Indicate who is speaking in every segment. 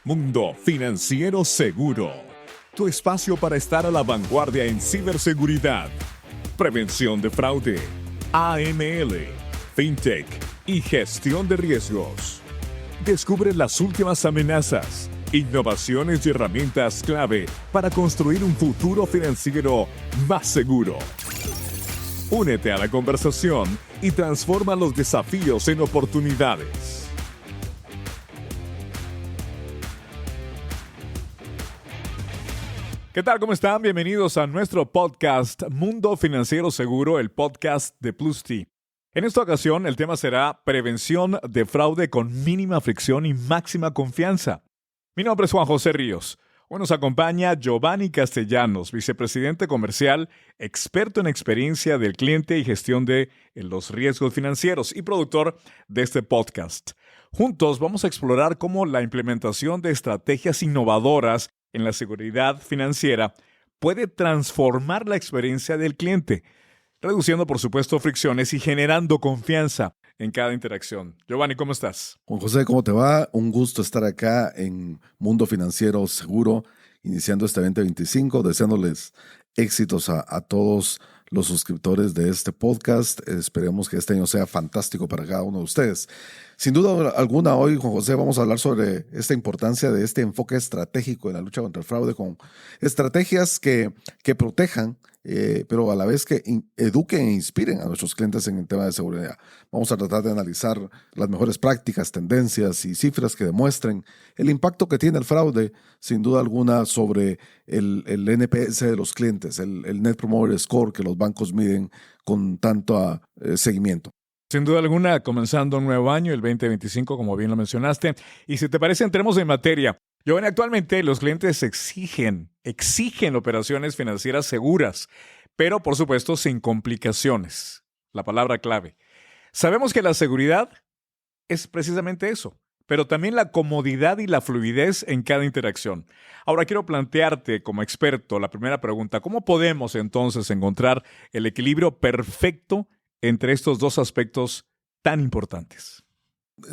Speaker 1: Mundo Financiero Seguro, tu espacio para estar a la vanguardia en ciberseguridad, prevención de fraude, AML, fintech y gestión de riesgos. Descubre las últimas amenazas, innovaciones y herramientas clave para construir un futuro financiero más seguro. Únete a la conversación y transforma los desafíos en oportunidades. ¿Qué tal? ¿Cómo están? Bienvenidos a nuestro podcast Mundo Financiero Seguro, el podcast de Plus-T. En esta ocasión, el tema será prevención de fraude con mínima fricción y máxima confianza. Mi nombre es Juan José Ríos. Hoy nos acompaña Giovanni Castellanos, vicepresidente comercial, experto en experiencia del cliente y gestión de los riesgos financieros y productor de este podcast. Juntos vamos a explorar cómo la implementación de estrategias innovadoras en la seguridad financiera puede transformar la experiencia del cliente, reduciendo, por supuesto, fricciones y generando confianza en cada interacción. Giovanni, ¿cómo estás?
Speaker 2: Juan José, ¿cómo te va? Un gusto estar acá en Mundo Financiero Seguro, iniciando este 2025, deseándoles éxitos a todos los suscriptores de este podcast. Esperemos que este año sea fantástico para cada uno de ustedes. Sin duda alguna, hoy, Juan José, vamos a hablar sobre esta importancia de este enfoque estratégico en la lucha contra el fraude, con estrategias que protejan, pero a la vez que eduquen e inspiren a nuestros clientes en el tema de seguridad. Vamos a tratar de analizar las mejores prácticas, tendencias y cifras que demuestren el impacto que tiene el fraude, sin duda alguna, sobre el NPS de los clientes, el Net Promoter Score que los bancos miden con tanto seguimiento.
Speaker 1: Sin duda alguna, comenzando un nuevo año, el 2025, como bien lo mencionaste. Y si te parece, entremos en materia. Giovanni, actualmente los clientes exigen operaciones financieras seguras, pero por supuesto sin complicaciones. La palabra clave. Sabemos que la seguridad es precisamente eso, pero también la comodidad y la fluidez en cada interacción. Ahora quiero plantearte como experto la primera pregunta. ¿Cómo podemos entonces encontrar el equilibrio perfecto entre estos dos aspectos tan importantes?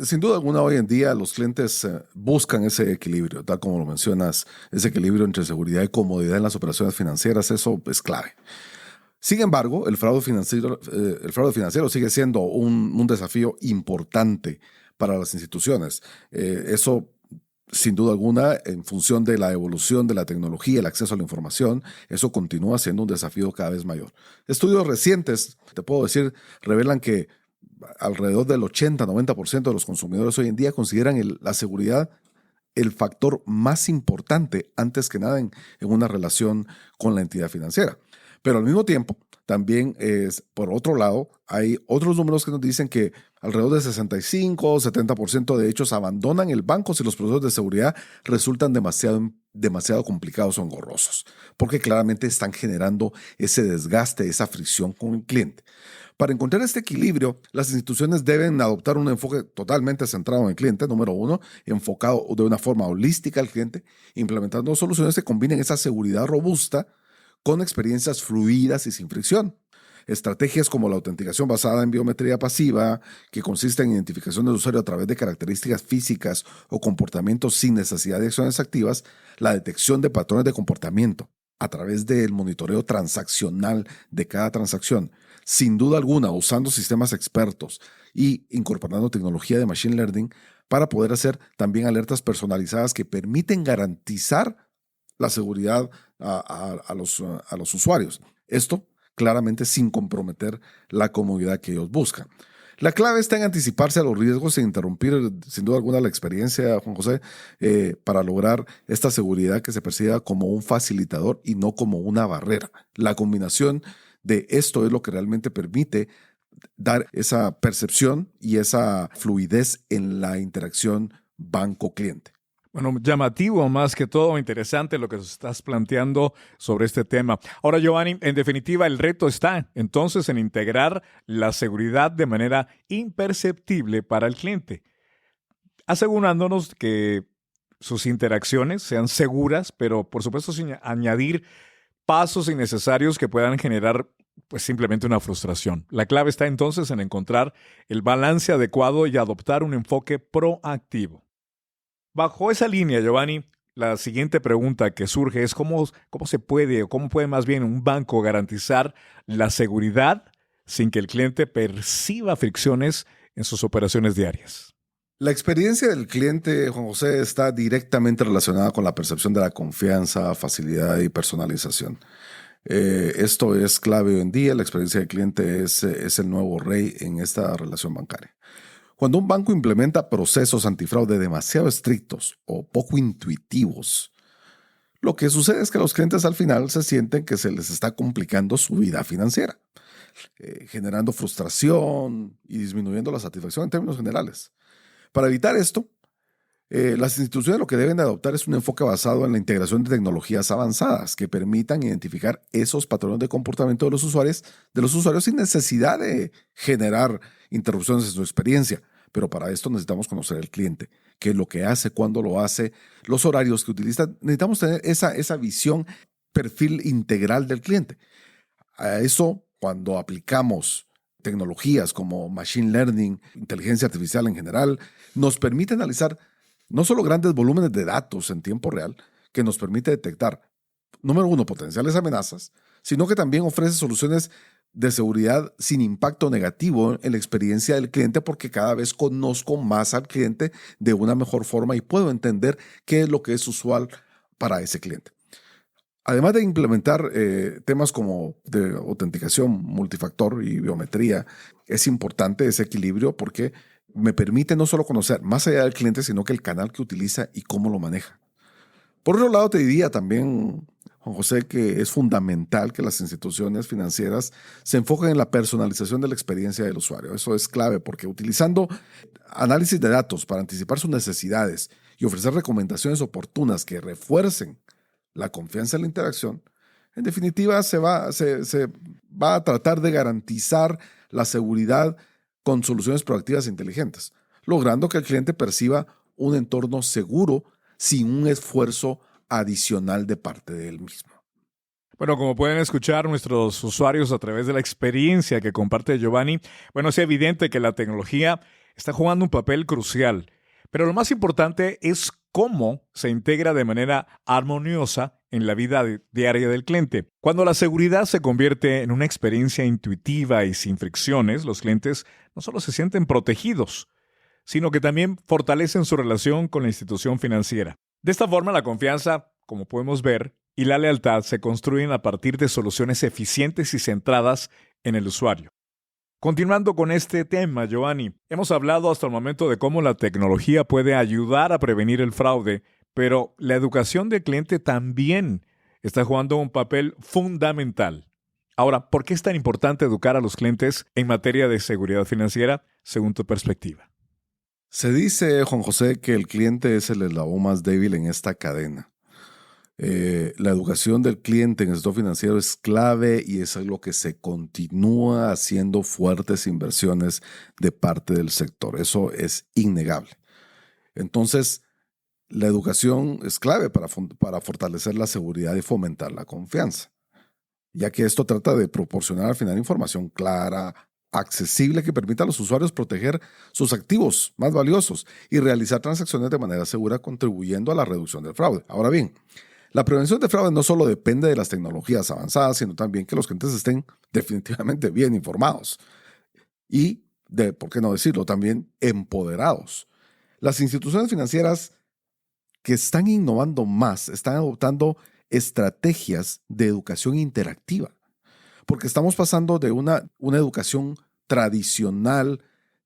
Speaker 2: Sin duda alguna, hoy en día los clientes buscan ese equilibrio, tal como lo mencionas, ese equilibrio entre seguridad y comodidad en las operaciones financieras. Eso es clave. Sin embargo, el fraude financiero sigue siendo un desafío importante para las instituciones. Eso, sin duda alguna, en función de la evolución de la tecnología, el acceso a la información, eso continúa siendo un desafío cada vez mayor. Estudios recientes, te puedo decir, revelan que alrededor del 80-90% de los consumidores hoy en día consideran la seguridad el factor más importante antes que nada en una relación con la entidad financiera. Pero al mismo tiempo, también por otro lado, hay otros números que nos dicen que alrededor del 65-70% de hechos abandonan el banco si los procesos de seguridad resultan demasiado complicados o engorrosos, porque claramente están generando ese desgaste, esa fricción con el cliente. Para encontrar este equilibrio, las instituciones deben adoptar un enfoque totalmente centrado en el cliente, número uno, enfocado de una forma holística al cliente, implementando soluciones que combinen esa seguridad robusta con experiencias fluidas y sin fricción. Estrategias como la autenticación basada en biometría pasiva, que consiste en identificación del usuario a través de características físicas o comportamientos sin necesidad de acciones activas, la detección de patrones de comportamiento a través del monitoreo transaccional de cada transacción, sin duda alguna usando sistemas expertos y incorporando tecnología de machine learning para poder hacer también alertas personalizadas que permiten garantizar la seguridad a los usuarios. Esto claramente sin comprometer la comodidad que ellos buscan. La clave está en anticiparse a los riesgos e interrumpir, sin duda alguna, la experiencia, Juan José, para lograr esta seguridad que se perciba como un facilitador y no como una barrera. La combinación de esto es lo que realmente permite dar esa percepción y esa fluidez en la interacción banco-cliente.
Speaker 1: Bueno, llamativo más que todo, interesante lo que estás planteando sobre este tema. Ahora, Giovanni, en definitiva, el reto está entonces en integrar la seguridad de manera imperceptible para el cliente, asegurándonos que sus interacciones sean seguras, pero por supuesto sin añadir pasos innecesarios que puedan generar pues simplemente una frustración. La clave está entonces en encontrar el balance adecuado y adoptar un enfoque proactivo. Bajo esa línea, Giovanni, la siguiente pregunta que surge es cómo se puede, o cómo puede más bien un banco garantizar la seguridad sin que el cliente perciba fricciones en sus operaciones diarias.
Speaker 2: La experiencia del cliente, Juan José, está directamente relacionada con la percepción de la confianza, facilidad y personalización. Esto es clave hoy en día. La experiencia del cliente es el nuevo rey en esta relación bancaria. Cuando un banco implementa procesos antifraude demasiado estrictos o poco intuitivos, lo que sucede es que los clientes al final se sienten que se les está complicando su vida financiera, generando frustración y disminuyendo la satisfacción en términos generales. Para evitar esto, las instituciones lo que deben de adoptar es un enfoque basado en la integración de tecnologías avanzadas que permitan identificar esos patrones de comportamiento de los usuarios sin necesidad de generar interrupciones en su experiencia. Pero para esto necesitamos conocer al cliente, qué es lo que hace, cuándo lo hace, los horarios que utiliza. Necesitamos tener esa visión, perfil integral del cliente. A eso, cuando aplicamos tecnologías como Machine Learning, inteligencia artificial en general, nos permite analizar no solo grandes volúmenes de datos en tiempo real, que nos permite detectar, número uno, potenciales amenazas, sino que también ofrece soluciones de seguridad sin impacto negativo en la experiencia del cliente, porque cada vez conozco más al cliente de una mejor forma y puedo entender qué es lo que es usual para ese cliente. Además de implementar temas como de autenticación multifactor y biometría, es importante ese equilibrio porque me permite no solo conocer más allá del cliente, sino que el canal que utiliza y cómo lo maneja. Por otro lado, te diría también, Juan José, que es fundamental que las instituciones financieras se enfoquen en la personalización de la experiencia del usuario. Eso es clave porque utilizando análisis de datos para anticipar sus necesidades y ofrecer recomendaciones oportunas que refuercen la confianza en la interacción, en definitiva se va a tratar de garantizar la seguridad con soluciones proactivas e inteligentes, logrando que el cliente perciba un entorno seguro sin un esfuerzo adicional de parte de él mismo.
Speaker 1: Bueno, como pueden escuchar nuestros usuarios a través de la experiencia que comparte Giovanni, bueno, es evidente que la tecnología está jugando un papel crucial, pero lo más importante es cómo se integra de manera armoniosa en la vida diaria del cliente. Cuando la seguridad se convierte en una experiencia intuitiva y sin fricciones, los clientes no solo se sienten protegidos, sino que también fortalecen su relación con la institución financiera. De esta forma, la confianza, como podemos ver, y la lealtad se construyen a partir de soluciones eficientes y centradas en el usuario. Continuando con este tema, Giovanni, hemos hablado hasta el momento de cómo la tecnología puede ayudar a prevenir el fraude, pero la educación del cliente también está jugando un papel fundamental. Ahora, ¿por qué es tan importante educar a los clientes en materia de seguridad financiera, según tu perspectiva?
Speaker 2: Se dice, Juan José, que el cliente es el eslabón más débil en esta cadena. La educación del cliente en el sector financiero es clave y es algo que se continúa haciendo fuertes inversiones de parte del sector. Eso es innegable. Entonces, la educación es clave para fortalecer la seguridad y fomentar la confianza, ya que esto trata de proporcionar al final información clara, accesible, que permita a los usuarios proteger sus activos más valiosos y realizar transacciones de manera segura, contribuyendo a la reducción del fraude. Ahora bien, la prevención de fraude no solo depende de las tecnologías avanzadas, sino también que los clientes estén definitivamente bien informados y, por qué no decirlo, también empoderados. Las instituciones financieras que están innovando más están adoptando estrategias de educación interactiva, porque estamos pasando de una educación tradicional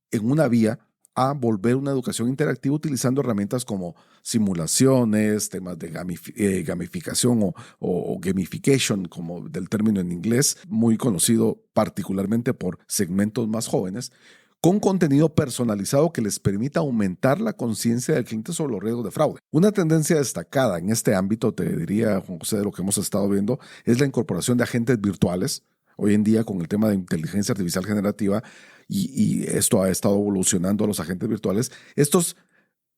Speaker 2: en una vía a volver una educación interactiva utilizando herramientas como simulaciones, temas de gamificación o gamification, como del término en inglés, muy conocido particularmente por segmentos más jóvenes, con contenido personalizado que les permita aumentar la conciencia del cliente sobre los riesgos de fraude. Una tendencia destacada en este ámbito, te diría, Juan José, de lo que hemos estado viendo, es la incorporación de agentes virtuales. Hoy en día, con el tema de inteligencia artificial generativa, y esto ha estado evolucionando a los agentes virtuales, estos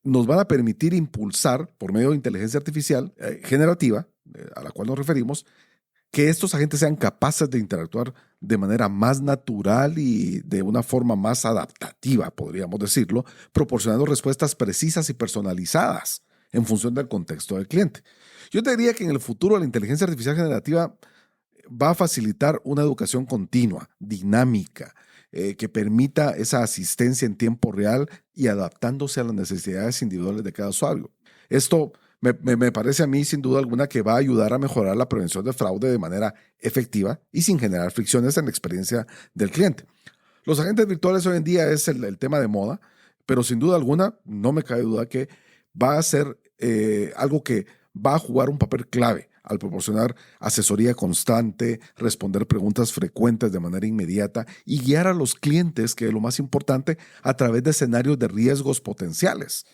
Speaker 2: nos van a permitir impulsar, por medio de inteligencia artificial generativa, a la cual nos referimos, que estos agentes sean capaces de interactuar de manera más natural y de una forma más adaptativa, podríamos decirlo, proporcionando respuestas precisas y personalizadas en función del contexto del cliente. Yo te diría que en el futuro la inteligencia artificial generativa va a facilitar una educación continua, dinámica, que permita esa asistencia en tiempo real y adaptándose a las necesidades individuales de cada usuario. Esto me parece a mí, sin duda alguna, que va a ayudar a mejorar la prevención de fraude de manera efectiva y sin generar fricciones en la experiencia del cliente. Los agentes virtuales hoy en día es el tema de moda, pero sin duda alguna, no me cabe duda que va a ser algo que va a jugar un papel clave al proporcionar asesoría constante, responder preguntas frecuentes de manera inmediata y guiar a los clientes, que es lo más importante, a través de escenarios de riesgos potenciales,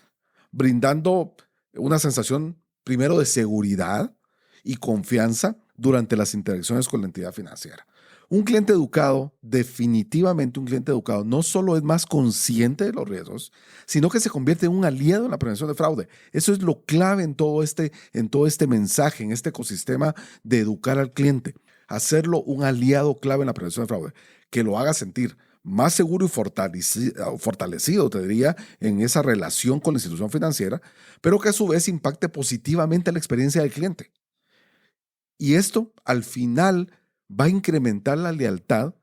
Speaker 2: brindando una sensación primero de seguridad y confianza durante las interacciones con la entidad financiera. Un cliente educado, definitivamente un cliente educado, no solo es más consciente de los riesgos, sino que se convierte en un aliado en la prevención de fraude. Eso es lo clave en todo este mensaje, en este ecosistema de educar al cliente. Hacerlo un aliado clave en la prevención de fraude, que lo haga sentir más seguro y fortalecido, te diría, en esa relación con la institución financiera, pero que a su vez impacte positivamente la experiencia del cliente. Y esto, al final, va a incrementar la lealtad,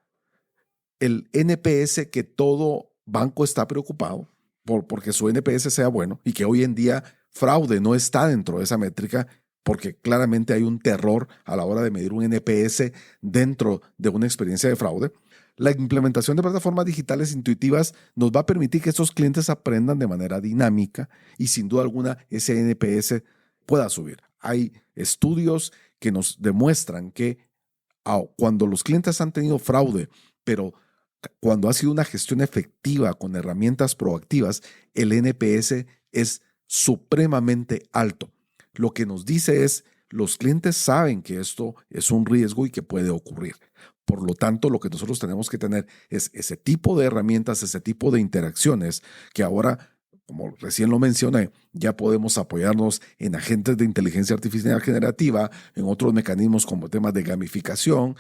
Speaker 2: el NPS, que todo banco está preocupado porque su NPS sea bueno, y que hoy en día fraude no está dentro de esa métrica, porque claramente hay un terror a la hora de medir un NPS dentro de una experiencia de fraude. La implementación de plataformas digitales intuitivas nos va a permitir que estos clientes aprendan de manera dinámica y sin duda alguna ese NPS pueda subir. Hay estudios que nos demuestran que cuando los clientes han tenido fraude, pero cuando ha sido una gestión efectiva con herramientas proactivas, el NPS es supremamente alto. Lo que nos dice es, los clientes saben que esto es un riesgo y que puede ocurrir. Por lo tanto, lo que nosotros tenemos que tener es ese tipo de herramientas, ese tipo de interacciones que ahora, como recién lo mencioné, ya podemos apoyarnos en agentes de inteligencia artificial generativa, en otros mecanismos como temas de gamificación.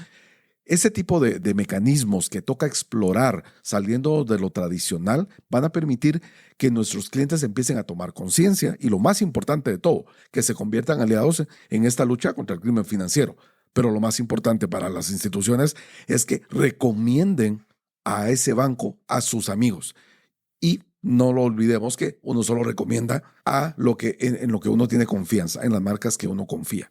Speaker 2: Ese tipo de mecanismos que toca explorar saliendo de lo tradicional van a permitir que nuestros clientes empiecen a tomar conciencia y, lo más importante de todo, que se conviertan aliados en esta lucha contra el crimen financiero. Pero lo más importante para las instituciones es que recomienden a ese banco a sus amigos. Y no lo olvidemos que uno solo recomienda a en lo que uno tiene confianza, en las marcas que uno confía.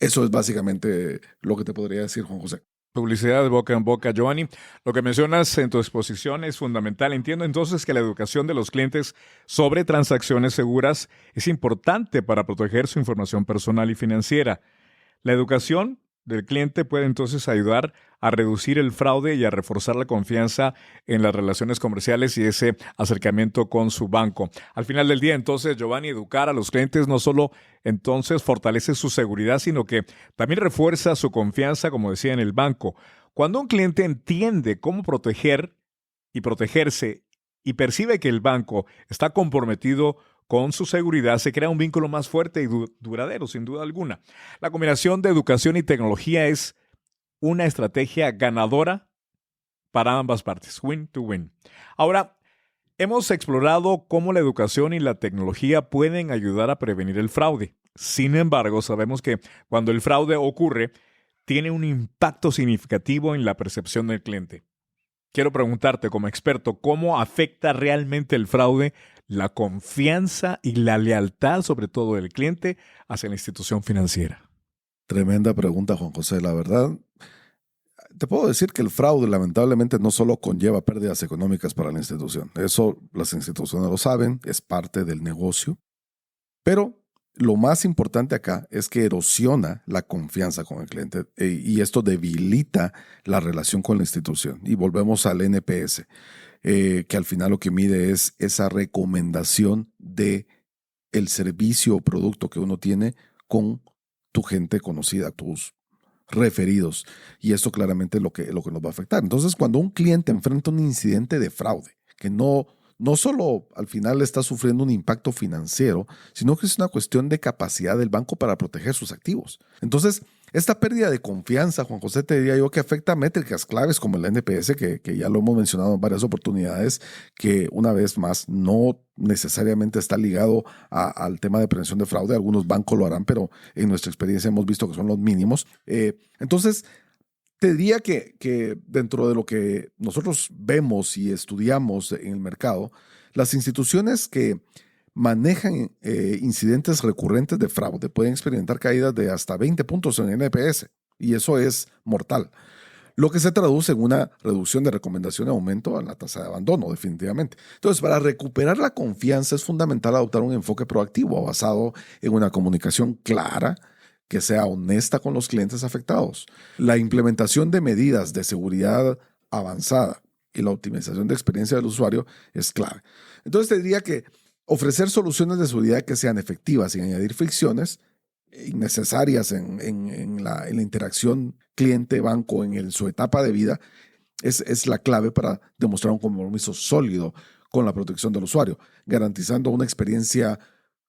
Speaker 2: Eso es básicamente lo que te podría decir, Juan José.
Speaker 1: Publicidad de boca en boca. Giovanni, lo que mencionas en tu exposición es fundamental. Entiendo entonces que la educación de los clientes sobre transacciones seguras es importante para proteger su información personal y financiera. La educación del cliente puede entonces ayudar a reducir el fraude y a reforzar la confianza en las relaciones comerciales y ese acercamiento con su banco. Al final del día, entonces, Giovanni, educar a los clientes no solo entonces fortalece su seguridad, sino que también refuerza su confianza, como decía, en el banco. Cuando un cliente entiende cómo proteger y protegerse y percibe que el banco está comprometido con su seguridad, se crea un vínculo más fuerte y duradero, sin duda alguna. La combinación de educación y tecnología es una estrategia ganadora para ambas partes, win to win. Ahora, hemos explorado cómo la educación y la tecnología pueden ayudar a prevenir el fraude. Sin embargo, sabemos que cuando el fraude ocurre, tiene un impacto significativo en la percepción del cliente. Quiero preguntarte, como experto, ¿cómo afecta realmente el fraude la confianza y la lealtad, sobre todo del cliente, hacia la institución financiera?
Speaker 2: Tremenda pregunta, Juan José. La verdad, te puedo decir que el fraude lamentablemente no solo conlleva pérdidas económicas para la institución. Eso las instituciones lo saben, es parte del negocio. Pero lo más importante acá es que erosiona la confianza con el cliente y esto debilita la relación con la institución. Y volvemos al NPS, que al final lo que mide es esa recomendación de el servicio o producto que uno tiene con tu gente conocida, tus referidos. Y esto claramente es lo que nos va a afectar. Entonces, cuando un cliente enfrenta un incidente de fraude que no no solo al final está sufriendo un impacto financiero, sino que es una cuestión de capacidad del banco para proteger sus activos. Entonces, esta pérdida de confianza, Juan José, te diría yo que afecta a métricas claves como el NPS, que ya lo hemos mencionado en varias oportunidades, que una vez más no necesariamente está ligado al tema de prevención de fraude. Algunos bancos lo harán, pero en nuestra experiencia hemos visto que son los mínimos. Entonces, te diría que dentro de lo que nosotros vemos y estudiamos en el mercado, las instituciones que manejan incidentes recurrentes de fraude pueden experimentar caídas de hasta 20 puntos en NPS, y eso es mortal, lo que se traduce en una reducción de recomendación y aumento en la tasa de abandono, definitivamente. Entonces, para recuperar la confianza es fundamental adoptar un enfoque proactivo basado en una comunicación clara, que sea honesta con los clientes afectados. La implementación de medidas de seguridad avanzada y la optimización de experiencia del usuario es clave. Entonces te diría que ofrecer soluciones de seguridad que sean efectivas sin añadir fricciones innecesarias en la interacción cliente-banco en su etapa de vida es la clave para demostrar un compromiso sólido con la protección del usuario, garantizando una experiencia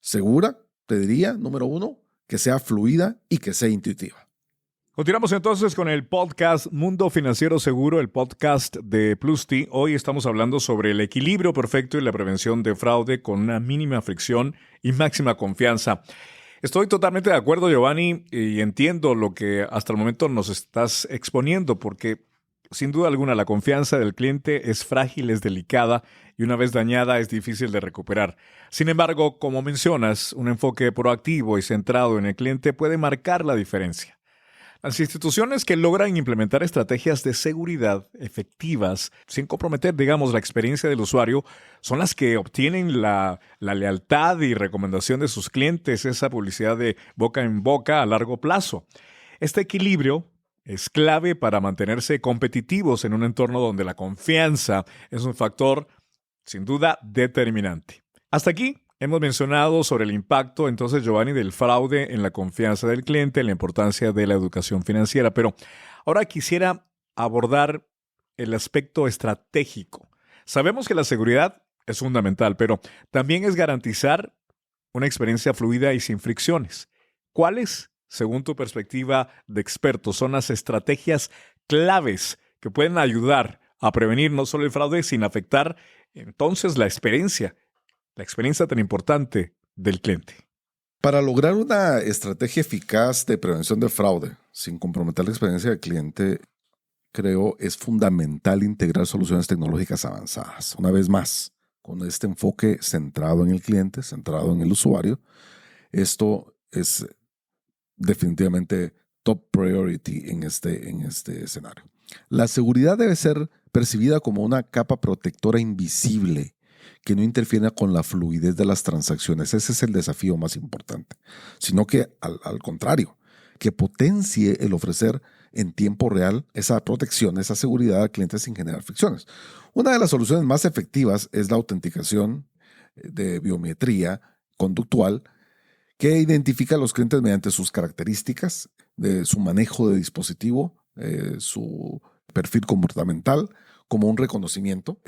Speaker 2: segura, te diría, número uno, que sea fluida y que sea intuitiva.
Speaker 1: Continuamos entonces con el podcast Mundo Financiero Seguro, el podcast de Plus T. Hoy estamos hablando sobre el equilibrio perfecto y la prevención de fraude con una mínima fricción y máxima confianza. Estoy totalmente de acuerdo, Giovanni, y entiendo lo que hasta el momento nos estás exponiendo, porque sin duda alguna la confianza del cliente es frágil, es delicada y una vez dañada es difícil de recuperar. Sin embargo, como mencionas, un enfoque proactivo y centrado en el cliente puede marcar la diferencia. Las instituciones que logran implementar estrategias de seguridad efectivas sin comprometer, digamos, la experiencia del usuario son las que obtienen la lealtad y recomendación de sus clientes, esa publicidad de boca en boca a largo plazo. Este equilibrio es clave para mantenerse competitivos en un entorno donde la confianza es un factor, sin duda, determinante. Hasta aquí hemos mencionado sobre el impacto, entonces, Giovanni, del fraude en la confianza del cliente, la importancia de la educación financiera. Pero ahora quisiera abordar el aspecto estratégico. Sabemos que la seguridad es fundamental, pero también es garantizar una experiencia fluida y sin fricciones. ¿Cuáles, según tu perspectiva de experto, son las estrategias claves que pueden ayudar a prevenir no solo el fraude, sino afectar entonces la experiencia tan importante del cliente?
Speaker 2: Para lograr una estrategia eficaz de prevención de fraude sin comprometer la experiencia del cliente, creo es fundamental integrar soluciones tecnológicas avanzadas. Una vez más, con este enfoque centrado en el cliente, centrado en el usuario, esto es definitivamente top priority en este escenario. La seguridad debe ser percibida como una capa protectora invisible que no interfiera con la fluidez de las transacciones. Ese es el desafío más importante. Sino que, al contrario, que potencie el ofrecer en tiempo real esa protección, esa seguridad al cliente sin generar fricciones. Una de las soluciones más efectivas es la autenticación de biometría conductual, que identifica a los clientes mediante sus características, de su manejo de dispositivo, su perfil comportamental, como un reconocimiento,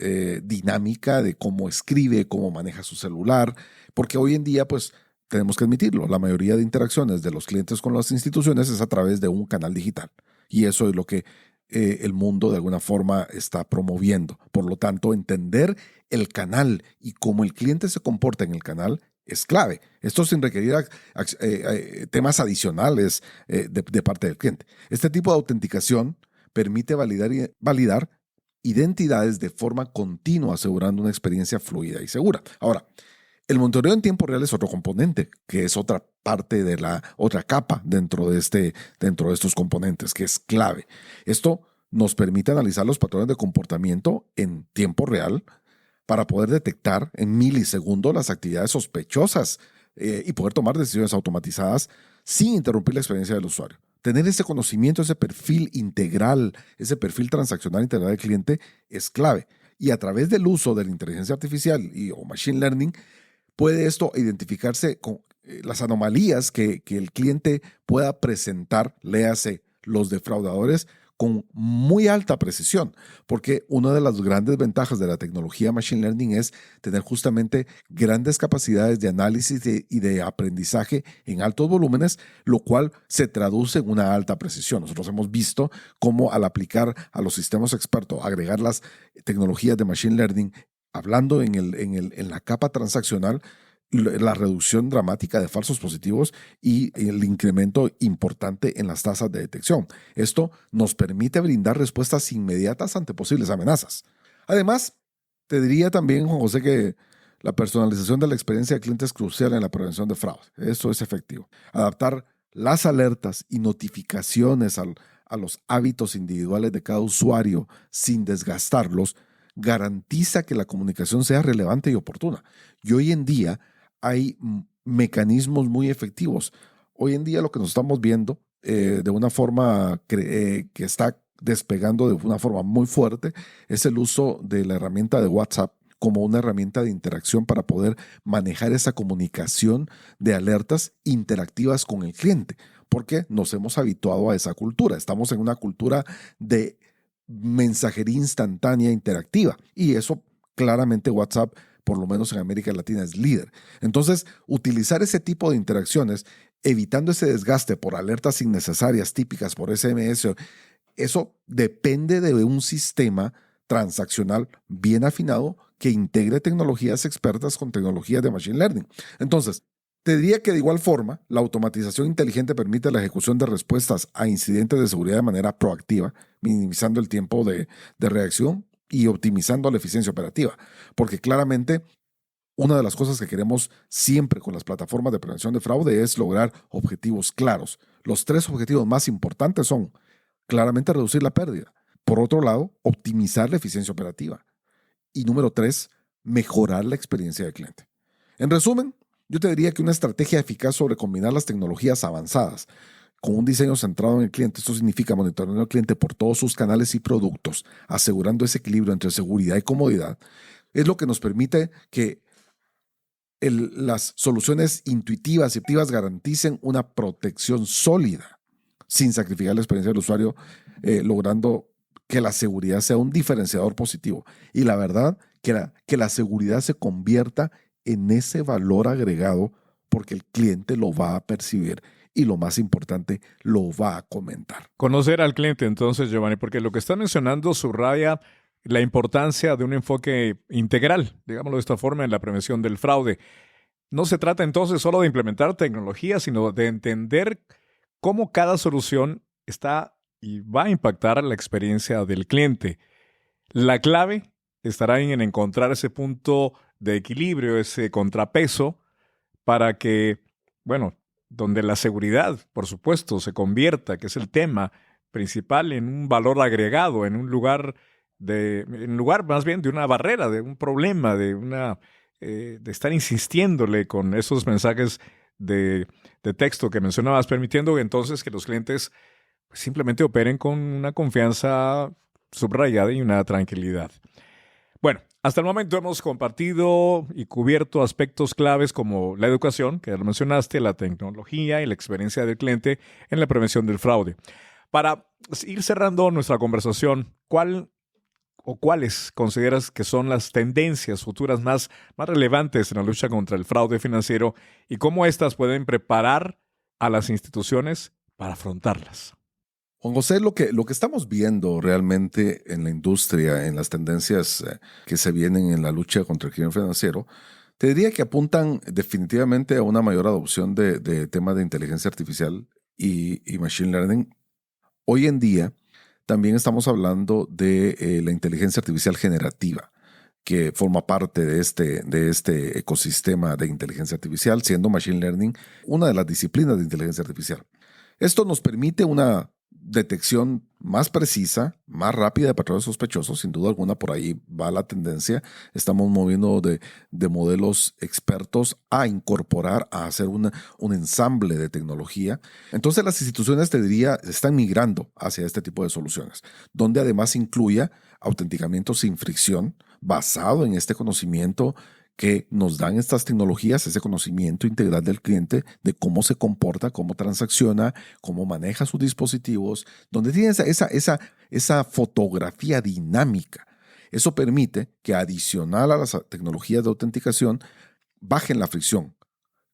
Speaker 2: dinámica de cómo escribe, cómo maneja su celular, porque hoy en día, pues, tenemos que admitirlo, la mayoría de interacciones de los clientes con las instituciones es a través de un canal digital, y eso es lo que el mundo de alguna forma está promoviendo. Por lo tanto, entender el canal y cómo el cliente se comporta en el canal es clave. Esto sin requerir temas adicionales de parte del cliente. Este tipo de autenticación permite validar identidades de forma continua, asegurando una experiencia fluida y segura. Ahora, el monitoreo en tiempo real es otro componente, que es otra parte de la otra capa dentro de estos componentes, que es clave. Esto nos permite analizar los patrones de comportamiento en tiempo real para poder detectar en milisegundos las actividades sospechosas y poder tomar decisiones automatizadas sin interrumpir la experiencia del usuario. Tener ese conocimiento, ese perfil integral, ese perfil transaccional integral del cliente es clave. Y a través del uso de la inteligencia artificial o machine learning, puede esto identificarse con las anomalías que el cliente pueda presentar, léase los defraudadores, con muy alta precisión, porque una de las grandes ventajas de la tecnología Machine Learning es tener justamente grandes capacidades de análisis y de aprendizaje en altos volúmenes, lo cual se traduce en una alta precisión. Nosotros hemos visto cómo al aplicar a los sistemas expertos, agregar las tecnologías de Machine Learning, hablando en la capa transaccional, la reducción dramática de falsos positivos y el incremento importante en las tasas de detección. Esto nos permite brindar respuestas inmediatas ante posibles amenazas. Además, te diría también, Juan José, que la personalización de la experiencia del cliente es crucial en la prevención de fraude. Esto es efectivo. Adaptar las alertas y notificaciones a los hábitos individuales de cada usuario sin desgastarlos garantiza que la comunicación sea relevante y oportuna. Y hoy en día hay mecanismos muy efectivos. Hoy en día lo que nos estamos viendo de una forma que está despegando de una forma muy fuerte es el uso de la herramienta de WhatsApp como una herramienta de interacción para poder manejar esa comunicación de alertas interactivas con el cliente, porque nos hemos habituado a esa cultura. Estamos en una cultura de mensajería instantánea interactiva y eso claramente WhatsApp, por lo menos en América Latina, es líder. Entonces, utilizar ese tipo de interacciones, evitando ese desgaste por alertas innecesarias típicas por SMS, eso depende de un sistema transaccional bien afinado que integre tecnologías expertas con tecnologías de Machine Learning. Entonces, te diría que de igual forma, la automatización inteligente permite la ejecución de respuestas a incidentes de seguridad de manera proactiva, minimizando el tiempo de reacción y optimizando la eficiencia operativa. Porque claramente, una de las cosas que queremos siempre con las plataformas de prevención de fraude es lograr objetivos claros. Los 3 objetivos más importantes son claramente reducir la pérdida. Por otro lado, optimizar la eficiencia operativa. Y número 3, mejorar la experiencia del cliente. En resumen, yo te diría que una estrategia eficaz sobre combinar las tecnologías avanzadas con un diseño centrado en el cliente, esto significa monitorear al cliente por todos sus canales y productos, asegurando ese equilibrio entre seguridad y comodidad, es lo que nos permite que las soluciones intuitivas y activas garanticen una protección sólida, sin sacrificar la experiencia del usuario, logrando que la seguridad sea un diferenciador positivo. Y la verdad, que la seguridad se convierta en ese valor agregado porque el cliente lo va a percibir y lo más importante, lo va a comentar.
Speaker 1: Conocer al cliente entonces, Giovanni, porque lo que está mencionando subraya la importancia de un enfoque integral, digámoslo de esta forma, en la prevención del fraude. No se trata entonces solo de implementar tecnología, sino de entender cómo cada solución está y va a impactar la experiencia del cliente. La clave estará en encontrar ese punto de equilibrio, ese contrapeso, para que, donde la seguridad, por supuesto, se convierta, que es el tema principal, en un valor agregado, en lugar más bien de una barrera, de un problema, de estar insistiéndole con esos mensajes de texto que mencionabas, permitiendo entonces que los clientes simplemente operen con una confianza subrayada y una tranquilidad. Bueno, hasta el momento hemos compartido y cubierto aspectos claves como la educación, que ya lo mencionaste, la tecnología y la experiencia del cliente en la prevención del fraude. Para ir cerrando nuestra conversación, ¿cuáles consideras que son las tendencias futuras más relevantes en la lucha contra el fraude financiero y cómo éstas pueden preparar a las instituciones para afrontarlas?
Speaker 2: Juan José, lo que estamos viendo realmente en la industria, en las tendencias que se vienen en la lucha contra el crimen financiero, te diría que apuntan definitivamente a una mayor adopción de temas de inteligencia artificial y Machine Learning. Hoy en día también estamos hablando de la inteligencia artificial generativa, que forma parte de este ecosistema de inteligencia artificial, siendo Machine Learning una de las disciplinas de inteligencia artificial. Esto nos permite una detección más precisa, más rápida de patrones sospechosos. Sin duda alguna, por ahí va la tendencia. Estamos moviendo de modelos expertos a incorporar, a hacer un ensamble de tecnología. Entonces las instituciones, te diría, están migrando hacia este tipo de soluciones, donde además incluya autenticamiento sin fricción, basado en este conocimiento que nos dan estas tecnologías, ese conocimiento integral del cliente de cómo se comporta, cómo transacciona, cómo maneja sus dispositivos, donde tiene esa fotografía dinámica. Eso permite que, adicional a las tecnologías de autenticación, bajen la fricción,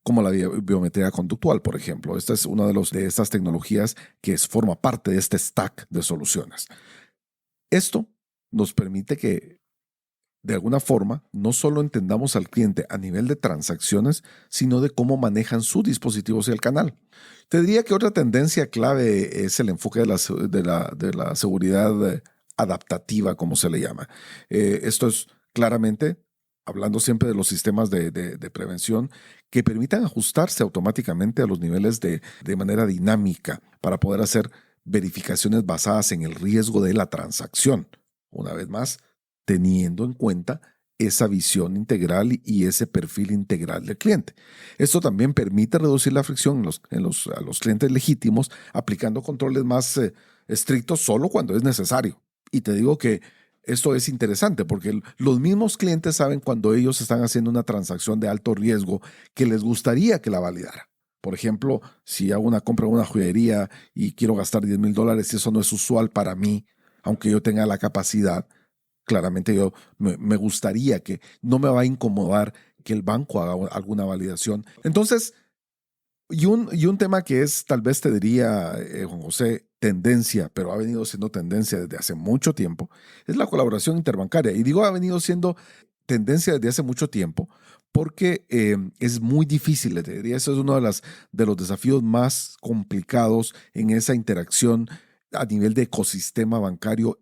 Speaker 2: como la biometría conductual, por ejemplo. Esta es una de estas tecnologías que forma parte de este stack de soluciones. Esto nos permite que, de alguna forma, no solo entendamos al cliente a nivel de transacciones, sino de cómo manejan sus dispositivos y el canal. Te diría que otra tendencia clave es el enfoque de la seguridad adaptativa, como se le llama. Esto es claramente, hablando siempre de los sistemas de prevención, que permitan ajustarse automáticamente a los niveles de manera dinámica para poder hacer verificaciones basadas en el riesgo de la transacción. Una vez más, teniendo en cuenta esa visión integral y ese perfil integral del cliente. Esto también permite reducir la fricción a los clientes legítimos, aplicando controles más estrictos solo cuando es necesario. Y te digo que esto es interesante porque los mismos clientes saben cuando ellos están haciendo una transacción de alto riesgo que les gustaría que la validara. Por ejemplo, si hago una compra en una joyería y quiero gastar $10,000 y eso no es usual para mí, aunque yo tenga la capacidad, claramente yo me gustaría que no me va a incomodar que el banco haga alguna validación. Entonces, y un tema que es, tal vez te diría, Juan José, tendencia, pero ha venido siendo tendencia desde hace mucho tiempo, es la colaboración interbancaria. Y digo ha venido siendo tendencia desde hace mucho tiempo porque es muy difícil, te diría, eso es uno de los desafíos más complicados en esa interacción a nivel de ecosistema bancario,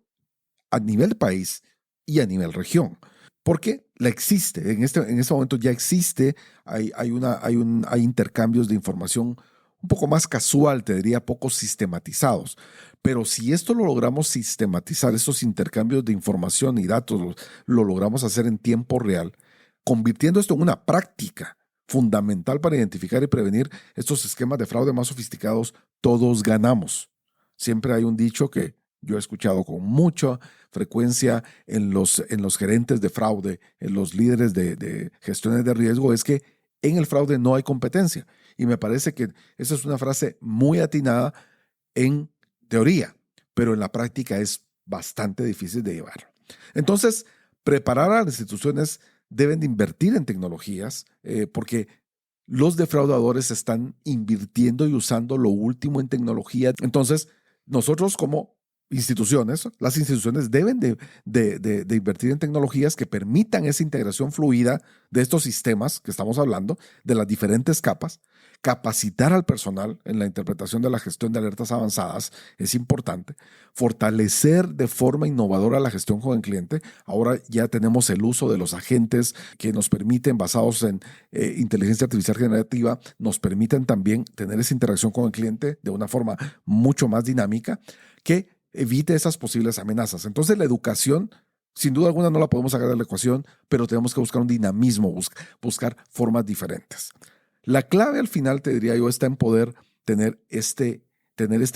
Speaker 2: a nivel país y a nivel región. Porque la existe, en este momento ya existe, hay intercambios de información un poco más casual, te diría, poco sistematizados. Pero si esto lo logramos sistematizar, estos intercambios de información y datos, lo logramos hacer en tiempo real, convirtiendo esto en una práctica fundamental para identificar y prevenir estos esquemas de fraude más sofisticados, todos ganamos. Siempre hay un dicho que yo he escuchado con mucha frecuencia en los gerentes de fraude, en los líderes de gestiones de riesgo, es que en el fraude no hay competencia. Y me parece que esa es una frase muy atinada en teoría, pero en la práctica es bastante difícil de llevar. Entonces, preparar a las instituciones deben de invertir en tecnologías porque los defraudadores están invirtiendo y usando lo último en tecnología. Entonces, nosotros como instituciones, las instituciones deben de invertir en tecnologías que permitan esa integración fluida de estos sistemas que estamos hablando, de las diferentes capas. Capacitar al personal en la interpretación de la gestión de alertas avanzadas es importante. Fortalecer de forma innovadora la gestión con el cliente. Ahora ya tenemos el uso de los agentes que nos permiten, basados en inteligencia artificial generativa, nos permiten también tener esa interacción con el cliente de una forma mucho más dinámica que evite esas posibles amenazas. Entonces la educación, sin duda alguna, no la podemos sacar de la ecuación, pero tenemos que buscar un dinamismo, buscar formas diferentes. La clave al final, te diría yo, está en poder tener este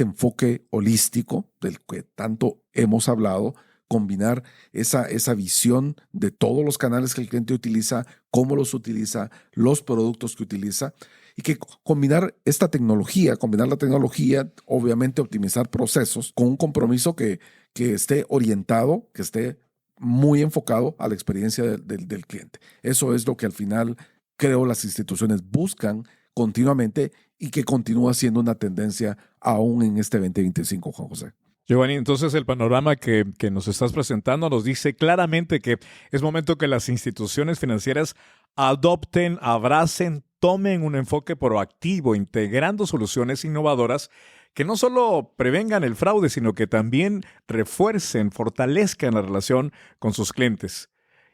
Speaker 2: enfoque holístico del que tanto hemos hablado, combinar esa visión de todos los canales que el cliente utiliza, cómo los utiliza, los productos que utiliza, y que combinar la tecnología, obviamente optimizar procesos con un compromiso que esté orientado, que esté muy enfocado a la experiencia del cliente. Eso es lo que al final creo las instituciones buscan continuamente y que continúa siendo una tendencia aún en este 2025, Juan José.
Speaker 1: Giovanni, entonces el panorama que nos estás presentando nos dice claramente que es momento que las instituciones financieras adopten, abracen, tomen un enfoque proactivo, integrando soluciones innovadoras que no solo prevengan el fraude, sino que también refuercen, fortalezcan la relación con sus clientes.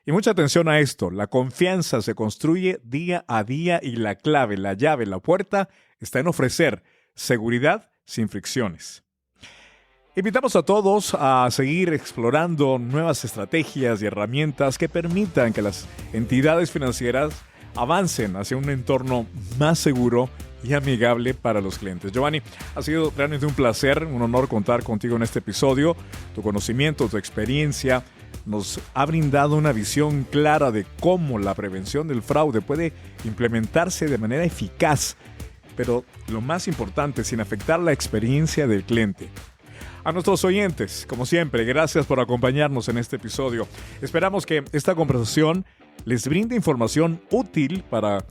Speaker 1: Y mucha atención a esto, la confianza se construye día a día y la clave, la llave, la puerta está en ofrecer seguridad sin fricciones. Invitamos a todos a seguir explorando nuevas estrategias y herramientas que permitan que las entidades financieras avancen hacia un entorno más seguro y amigable para los clientes. Giovanni, ha sido realmente un placer, un honor contar contigo en este episodio. Tu conocimiento, tu experiencia nos ha brindado una visión clara de cómo la prevención del fraude puede implementarse de manera eficaz, pero lo más importante, sin afectar la experiencia del cliente. A nuestros oyentes, como siempre, gracias por acompañarnos en este episodio. Esperamos que esta conversación les brinde información útil para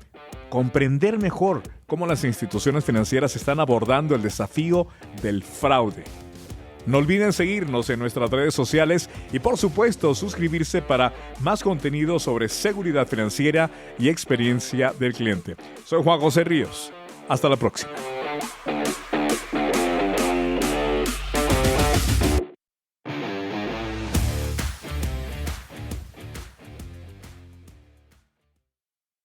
Speaker 1: comprender mejor cómo las instituciones financieras están abordando el desafío del fraude. No olviden seguirnos en nuestras redes sociales y, por supuesto, suscribirse para más contenido sobre seguridad financiera y experiencia del cliente. Soy Juan José Ríos. Hasta la próxima.